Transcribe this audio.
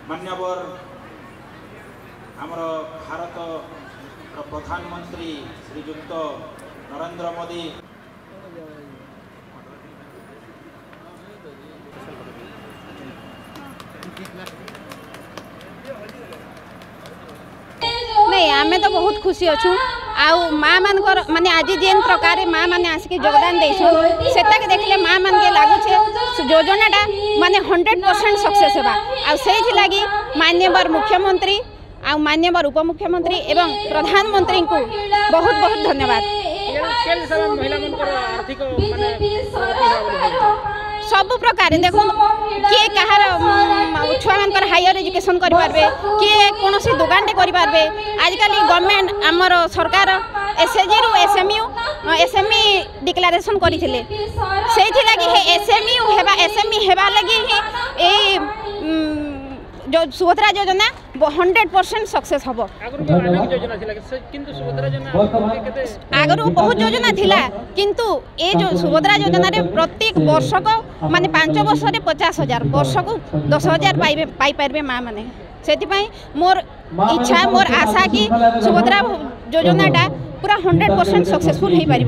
मान्यवर आमर भारत प्रधानमंत्री श्रीयुक्त नरेंद्र मोदी नहीं आम तो बहुत खुशी अच्छू आउ माँ मान माने आज जेन प्रकार माँ मैंने आसिक योगदान देछन सेटा के देखले माँ मान के लागुचे योजनाटा माने 100% सक्सेस होबा आ सेहि लगी माननीय मुख्यमंत्री आ माननीय उपमुख्यमंत्री एवं प्रधानमंत्री को बहुत बहुत धन्यवाद। सब प्रकार देखो किए कहार छुआ मान हायर एजुकेशन करें किए कौन दुकान करें आजिकल गवर्नमेंट आमर सरकार एसएचजी रु एसएमई डिक्लेरेशन करते एसएमई हेबा लगी जो सुभद्रा योजना 100% सक्सेस हम आगर बहुत योजना थिला किंतु ये जो सुभद्रा योजना रे प्रत्येक वर्ष को माने 5 वर्ष रे 50,000 वर्ष को 10,000 पाई पारे माँ मैंने से मोर इच्छा मोर आशा कि सुभद्रा योजनाटा पूरा 100% सक्सेसफुल हो पार।